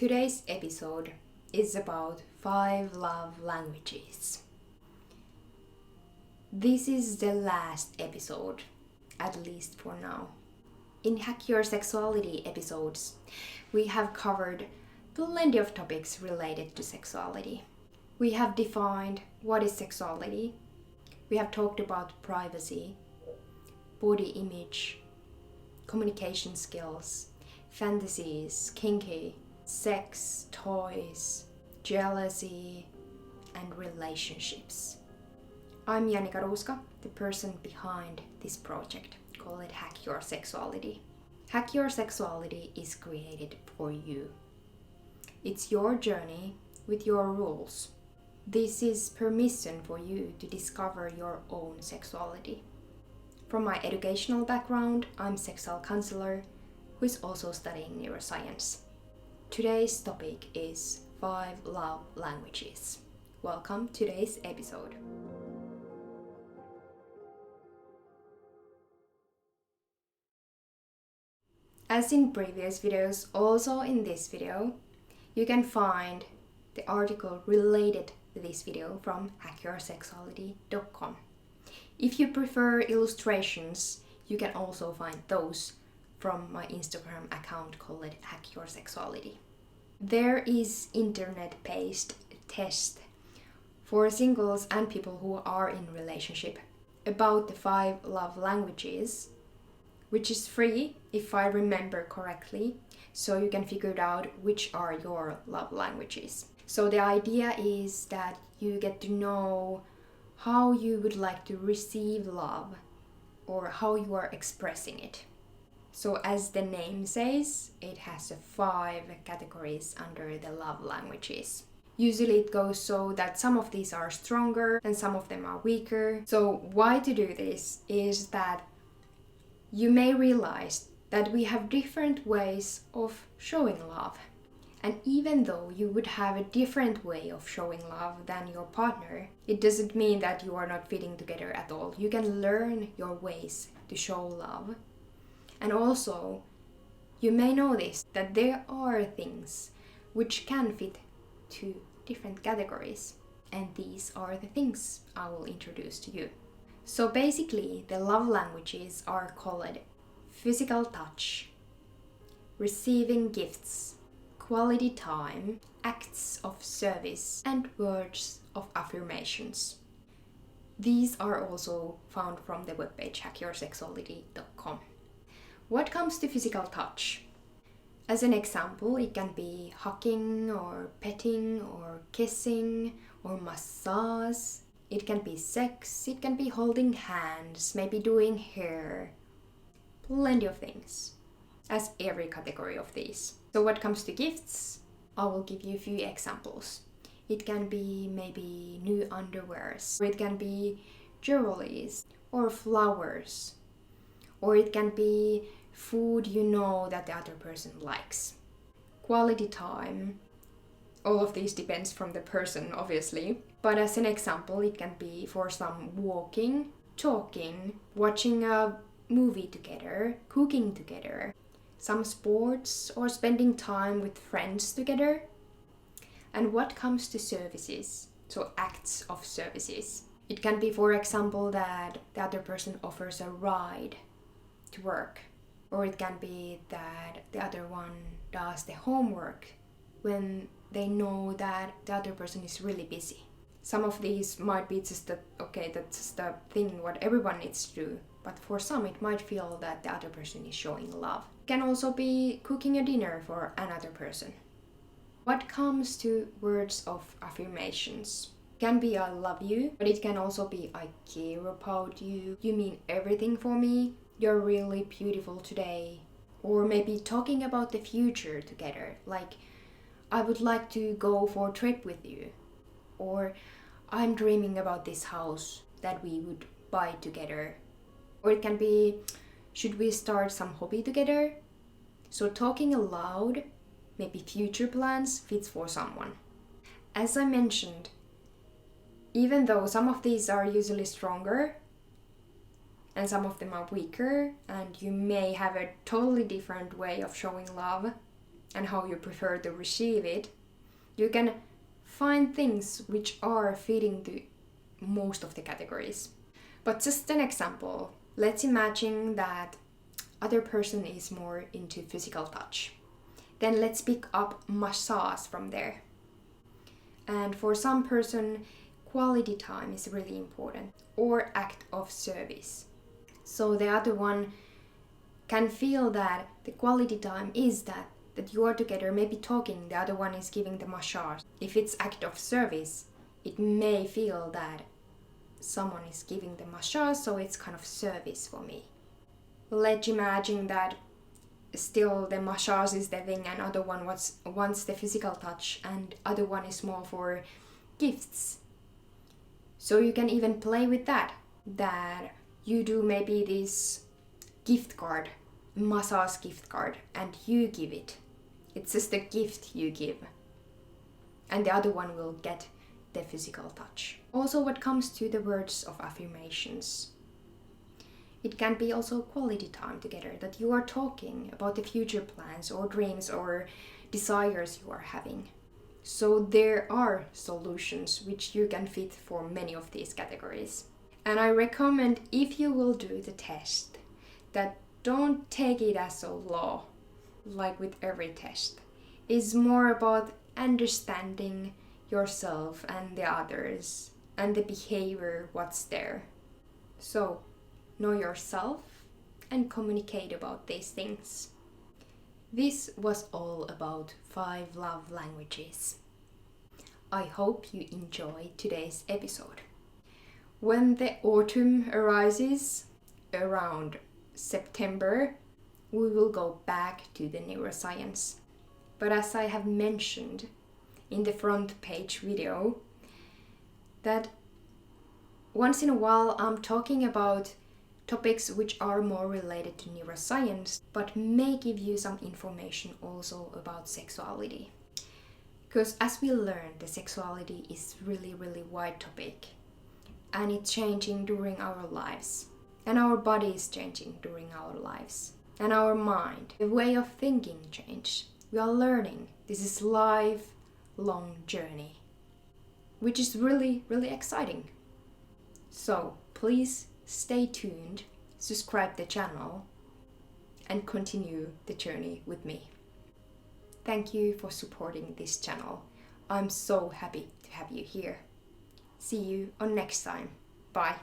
Today's episode is about 5 love languages. This is the last episode, at least for now. In Hack Your Sexuality episodes, we have covered plenty of topics related to sexuality. We have defined what is sexuality. We have talked about privacy, body image, communication skills, fantasies, kinky, sex, toys, jealousy, and relationships. I'm Janika Ruuska, the person behind this project. Call it Hack Your Sexuality. Hack Your Sexuality is created for you. It's your journey with your rules. This is permission for you to discover your own sexuality. From my educational background, I'm a sexual counselor who is also studying neuroscience. Today's topic is 5 love languages. Welcome to today's episode. As in previous videos, also in this video, you can find the article related to this video from hackyoursexuality.com. If you prefer illustrations, you can also find those from my Instagram account called Hack Your Sexuality. There is internet-based test for singles and people who are in relationship about the 5 love languages, which is free if I remember correctly, so you can figure it out which are your love languages. So the idea is that you get to know how you would like to receive love or how you are expressing it. So as the name says, it has 5 categories under the love languages. Usually it goes so that some of these are stronger and some of them are weaker. So why to do this is that you may realize that we have different ways of showing love. And even though you would have a different way of showing love than your partner, it doesn't mean that you are not fitting together at all. You can learn your ways to show love. And also, you may notice that there are things which can fit to different categories. And these are the things I will introduce to you. So basically, the love languages are called physical touch, receiving gifts, quality time, acts of service, and words of affirmations. These are also found from the webpage hackyoursexuality.com. What comes to physical touch? As an example, it can be hugging or petting or kissing or massage. It can be sex, it can be holding hands, maybe doing hair. Plenty of things, as every category of these. So what comes to gifts? I will give you a few examples. It can be maybe new underwears, or it can be jewelries, or flowers, or it can be food you know that the other person likes. Quality time. All of these depends from the person, obviously. But as an example, it can be for some walking, talking, watching a movie together, cooking together, some sports, or spending time with friends together. And what comes to services? So acts of services. It can be, for example, that the other person offers a ride to work. Or it can be that the other one does the homework when they know that the other person is really busy. Some of these might be just that, okay, that's the thing what everyone needs to do. But for some, it might feel that the other person is showing love. It can also be cooking a dinner for another person. What comes to words of affirmations? It can be I love you, but it can also be I care about you. You mean everything for me. You're really beautiful today. Or maybe talking about the future together, like I would like to go for a trip with you. Or I'm dreaming about this house that we would buy together. Or it can be, should we start some hobby together? So talking aloud, maybe future plans, fits for someone. As I mentioned, even though some of these are usually stronger, and some of them are weaker, and you may have a totally different way of showing love, and how you prefer to receive it, you can find things which are fitting to most of the categories. But just an example, let's imagine that other person is more into physical touch. Then let's pick up massage from there. And for some person, quality time is really important, or act of service. So the other one can feel that the quality time is that you are together, maybe talking, the other one is giving the massage. If it's act of service, it may feel that someone is giving the massage, so it's kind of service for me. Let's imagine that still the massage is the thing and other one wants the physical touch and other one is more for gifts. So you can even play with that you do maybe this gift card, massage gift card, and you give it. It's just a gift you give. And the other one will get the physical touch. Also, what comes to the words of affirmations, it can be also quality time together, that you are talking about the future plans or dreams or desires you are having. So there are solutions which you can fit for many of these categories. And I recommend, if you will do the test, that don't take it as a law, like with every test. It's more about understanding yourself and the others and the behavior, what's there. So know yourself and communicate about these things. This was all about 5 love languages. I hope you enjoyed today's episode. When the autumn arises around September, we will go back to the neuroscience. But as I have mentioned in the front page video, that once in a while I'm talking about topics which are more related to neuroscience, but may give you some information also about sexuality. Because as we learn, the sexuality is really wide topic, and it's changing during our lives, and our body is changing during our lives, and our mind, the way of thinking change. We are learning. This is lifelong journey, which is really exciting. So please stay tuned, subscribe the channel, and continue the journey with me. Thank you for supporting this channel. I'm so happy to have you here. See you on next time. Bye.